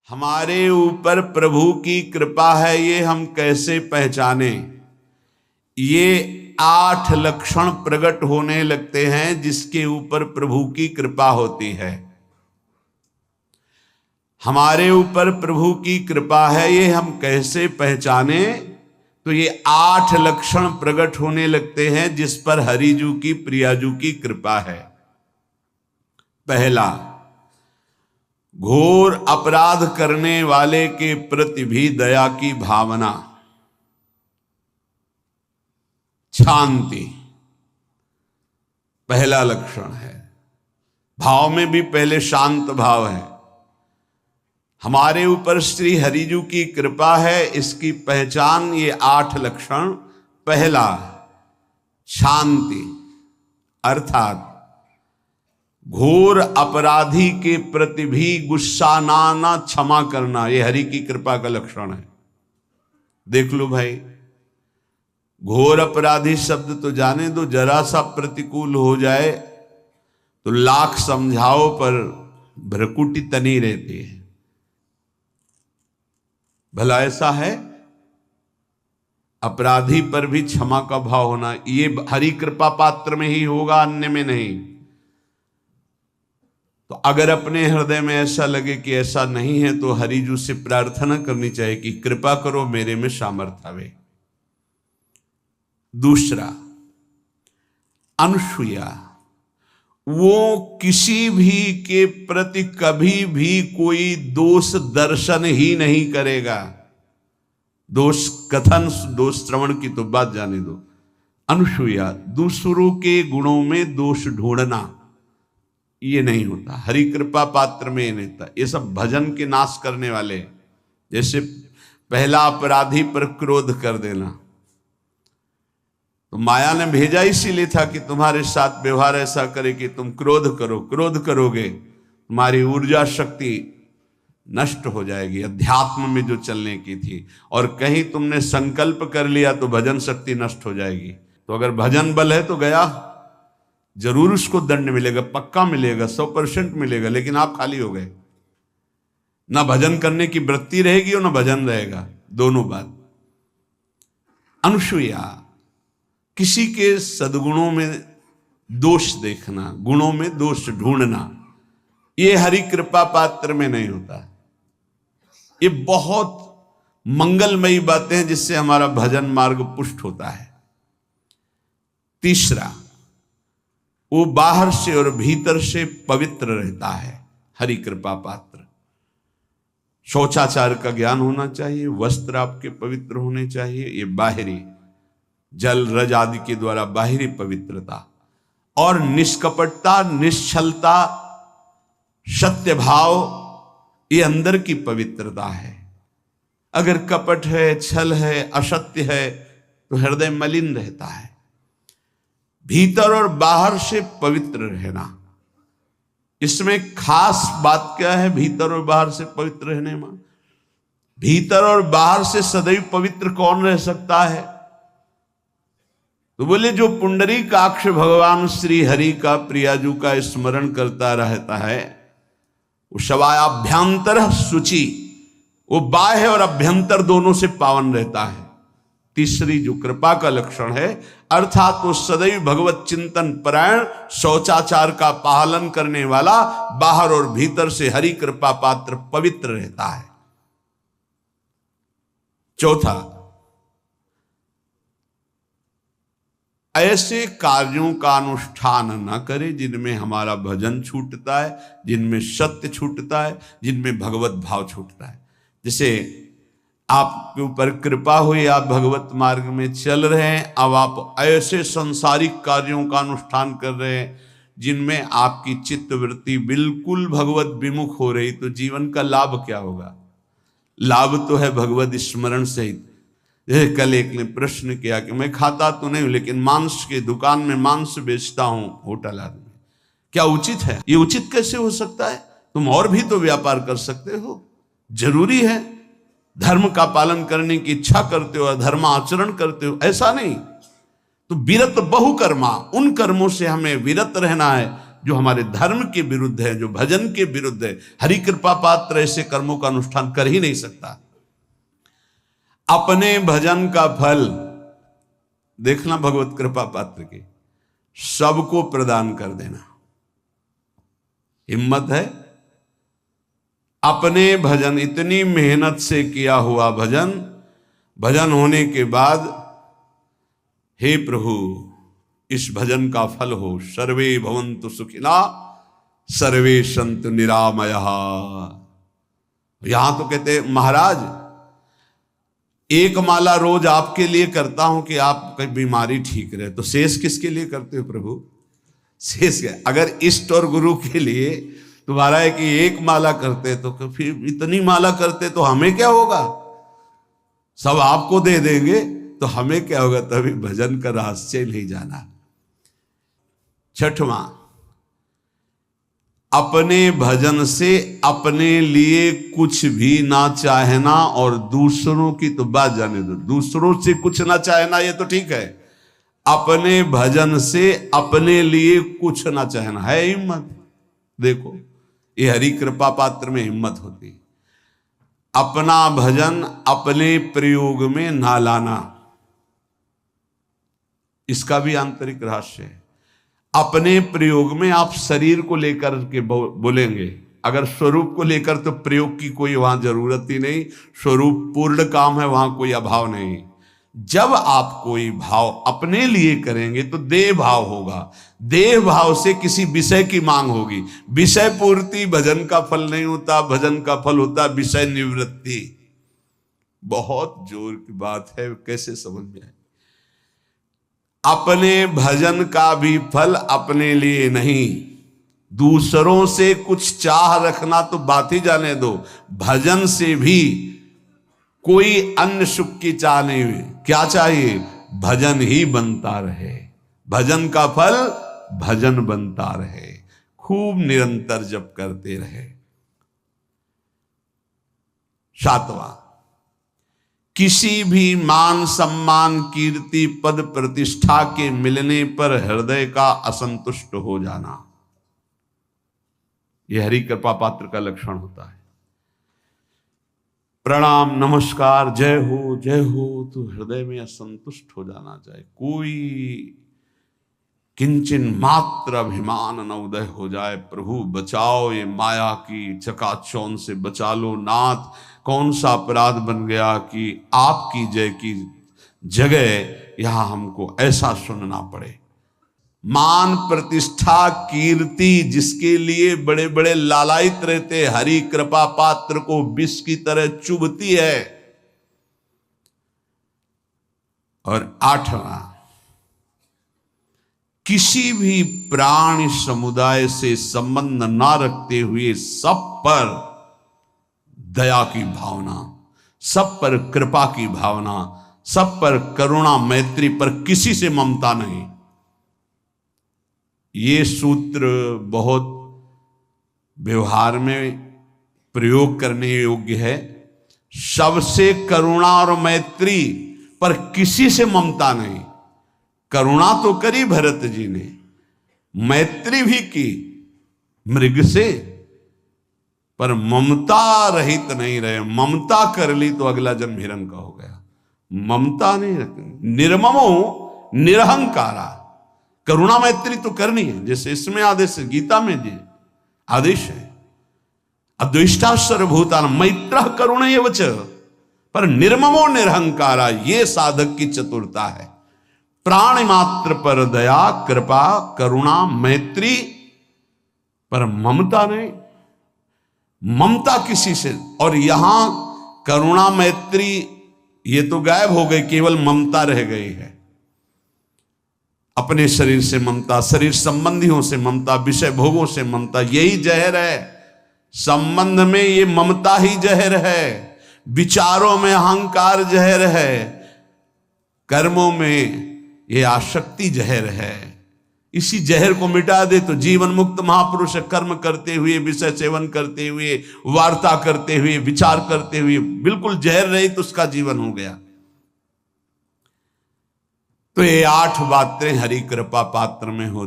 हमारे ऊपर प्रभु की कृपा है ये हम कैसे पहचाने। ये 8 लक्षण प्रकट होने लगते हैं जिसके ऊपर प्रभु की कृपा होती है। हमारे ऊपर प्रभु की कृपा है ये हम कैसे पहचाने, तो ये 8 लक्षण प्रकट होने लगते हैं जिस पर हरिजू की प्रियाजू की कृपा है। पहला, घोर अपराध करने वाले के प्रति भी दया की भावना, शांति पहला लक्षण है। भाव में भी पहले शांत भाव है। हमारे ऊपर श्री हरिजू की कृपा है, इसकी पहचान ये 8 लक्षण। पहला, शांति, अर्थात घोर अपराधी के प्रति भी गुस्सा ना क्षमा करना, ये हरि की कृपा का लक्षण है। देख लो भाई, घोर अपराधी शब्द तो जाने दो, जरा सा प्रतिकूल हो जाए तो लाख समझाओ पर भ्रकुटी तनी रहती है। भला ऐसा है? अपराधी पर भी क्षमा का भाव होना, ये हरि कृपा पात्र में ही होगा, अन्य में नहीं। तो अगर अपने हृदय में ऐसा लगे कि ऐसा नहीं है तो हरिजू से प्रार्थना करनी चाहिए कि कृपा करो, मेरे में सामर्थ्य आवे। दूसरा, अनुसूया, वो किसी भी के प्रति कभी भी कोई दोष दर्शन ही नहीं करेगा। दोष कथन, दोष श्रवण की तो बात जाने दो। अनुसूया, दूसरों के गुणों में दोष ढूंढना, ये नहीं होता। हरि कृपा पात्र में ये नहीं होता। ये सब भजन के नाश करने वाले। जैसे पहला अपराधी पर क्रोध कर देना, तो माया ने भेजा इसीलिए था कि तुम्हारे साथ व्यवहार ऐसा करे कि तुम क्रोध करो। क्रोध करोगे तुम्हारी ऊर्जा शक्ति नष्ट हो जाएगी, अध्यात्म में जो चलने की थी। और कहीं तुमने संकल्प कर लिया तो भजन शक्ति नष्ट हो जाएगी। तो अगर भजन बल है तो गया, जरूर उसको दंड मिलेगा, पक्का मिलेगा, 100% मिलेगा, लेकिन आप खाली हो गए। ना भजन करने की वृत्ति रहेगी और ना भजन रहेगा, दोनों बात। अनुसूया, किसी के सद्गुणों में दोष देखना, गुणों में दोष ढूंढना, ये हरि कृपा पात्र में नहीं होता। ये बहुत मंगलमयी बातें हैं जिससे हमारा भजन मार्ग पुष्ट होता है। तीसरा, वो बाहर से और भीतर से पवित्र रहता है, हरि कृपा पात्र। शौचाचार का ज्ञान होना चाहिए, वस्त्र आपके पवित्र होने चाहिए, ये बाहरी जल रज आदि के द्वारा बाहरी पवित्रता। और निष्कपटता, निश्चलता, सत्य भाव, ये अंदर की पवित्रता है। अगर कपट है, छल है, असत्य है तो हृदय मलिन रहता है। भीतर और बाहर से पवित्र रहना, इसमें खास बात क्या है? भीतर और बाहर से पवित्र रहने में, भीतर और बाहर से सदैव पवित्र कौन रह सकता है? तो बोले जो पुंडरीकाक्ष भगवान श्री हरि का प्रियाजू का स्मरण करता रहता है, वो शवायाभ्यंतर शुचि, वो बाह्य और अभ्यंतर दोनों से पावन रहता है। तीसरी जो कृपा का लक्षण है, अर्थात वो सदैव भगवत चिंतन परायण, शौचाचार का पालन करने वाला, बाहर और भीतर से हरि कृपा पात्र पवित्र रहता है। चौथा, ऐसे कार्यों का अनुष्ठान न करे जिनमें हमारा भजन छूटता है, जिनमें सत्य छूटता है, जिनमें भगवत भाव छूटता है। जैसे आपके ऊपर कृपा हुई, आप भगवत मार्ग में चल रहे हैं, अब आप ऐसे संसारिक कार्यों का अनुष्ठान कर रहे हैं जिनमें आपकी चित्तवृत्ति बिल्कुल भगवत विमुख हो रही, तो जीवन का लाभ क्या होगा? लाभ तो है भगवत स्मरण सहित। कल एक ने प्रश्न किया कि मैं खाता तो नहीं हूं लेकिन मांस की दुकान में मांस बेचता हूं, होटल आदमी, क्या उचित है? ये उचित कैसे हो सकता है? तुम और भी तो व्यापार कर सकते हो। जरूरी है धर्म का पालन करने की इच्छा करते हो, धर्म आचरण करते हो, ऐसा नहीं। तो विरत बहुकर्मा, उन कर्मों से हमें विरत रहना है जो हमारे धर्म के विरुद्ध है, जो भजन के विरुद्ध है। हरि कृपा पात्र ऐसे कर्मों का अनुष्ठान कर ही नहीं सकता। अपने भजन का फल देखना भगवत कृपा पात्र के, सबको प्रदान कर देना। हिम्मत है? अपने भजन, इतनी मेहनत से किया हुआ भजन, भजन होने के बाद हे प्रभु इस भजन का फल हो, सर्वे भवन्तु सुखिना सर्वे सन्तु निरामयः। यहां तो कहते महाराज एक माला रोज आपके लिए करता हूं कि आपकी बीमारी ठीक रहे, तो शेष किसके लिए करते हो प्रभु? शेष क्या? अगर इष्ट और गुरु के लिए तुम्हारा है कि एक माला करते तो फिर इतनी माला करते तो हमें क्या होगा? सब आपको दे देंगे तो हमें क्या होगा? तभी भजन का रहस्य नहीं जाना। छठवां, अपने भजन से अपने लिए कुछ भी ना चाहना और दूसरों की तो बात जाने दो, दूसरों से कुछ ना चाहना ये तो ठीक है, अपने भजन से अपने लिए कुछ ना चाहना है हिम्मत। देखो ये हरि कृपा पात्र में हिम्मत होती है। अपना भजन अपने प्रयोग में ना लाना, इसका भी आंतरिक रहस्य है। अपने प्रयोग में आप शरीर को लेकर के बोलेंगे, अगर स्वरूप को लेकर तो प्रयोग की कोई वहां जरूरत ही नहीं, स्वरूप पूर्ण काम है, वहां कोई अभाव नहीं। जब आप कोई भाव अपने लिए करेंगे तो देह भाव होगा, देह भाव से किसी विषय की मांग होगी। विषय पूर्ति भजन का फल नहीं होता, भजन का फल होता विषय निवृत्ति। बहुत जोर की बात है, कैसे समझ में आए? अपने भजन का भी फल अपने लिए नहीं, दूसरों से कुछ चाह रखना तो बात ही जाने दो, भजन से भी कोई अन्य सुख की चाह नहीं हुई। क्या चाहिए? भजन ही बनता रहे, भजन का फल भजन बनता रहे, खूब निरंतर जप करते रहे। सातवां, किसी भी मान सम्मान कीर्ति पद प्रतिष्ठा के मिलने पर हृदय का असंतुष्ट हो जाना, यह हरि कृपा पात्र का लक्षण होता है। प्रणाम नमस्कार जय हो तो हृदय में असंतुष्ट हो जाना चाहिए। कोई किंचन मात्र अभिमान न उदय हो जाए। प्रभु बचाओ, ये माया की चकाचौंध से बचा लो नाथ। कौन सा अपराध बन गया कि आपकी जय की जगह यहां हमको ऐसा सुनना पड़े। मान प्रतिष्ठा कीर्ति जिसके लिए बड़े बड़े लालायित रहते, हरि कृपा पात्र को विष की तरह चुभती है। और आठवां, किसी भी प्राणी समुदाय से संबंध ना रखते हुए सब पर दया की भावना, सब पर कृपा की भावना, सब पर करुणा मैत्री, पर किसी से ममता नहीं। ये सूत्र बहुत व्यवहार में प्रयोग करने योग्य है। सबसे करुणा और मैत्री, पर किसी से ममता नहीं। करुणा तो करी भरत जी ने, मैत्री भी की मृग से, पर ममता रहित नहीं रहे। ममता कर ली तो अगला जन्म हिरण का हो गया। ममता नहीं रखनी। निर्ममो निरहंकारा, करुणा मैत्री तो करनी है, जैसे इसमें आदेश है, गीता में जी आदेश है, अद्वेष्टा सर्वभूतान मैत्र करुण वच, पर निर्ममो निरहंकारा, ये साधक की चतुरता है। प्राण मात्र पर दया कृपा करुणा मैत्री, पर ममता नहीं। ममता किसी से, और यहां करुणा मैत्री ये तो गायब हो गई, केवल ममता रह गई है। अपने शरीर से ममता, शरीर संबंधियों से ममता, विषय भोगों से ममता, यही जहर है। संबंध में ये ममता ही जहर है, विचारों में अहंकार जहर है, कर्मों में ये आसक्ति जहर है। इसी जहर को मिटा दे तो जीवन मुक्त महापुरुष कर्म करते हुए, विषय सेवन करते हुए, वार्ता करते हुए, विचार करते हुए, बिल्कुल जहर रहित उसका जीवन हो गया। तो ये 8 बातें हरि कृपा पात्र में होती।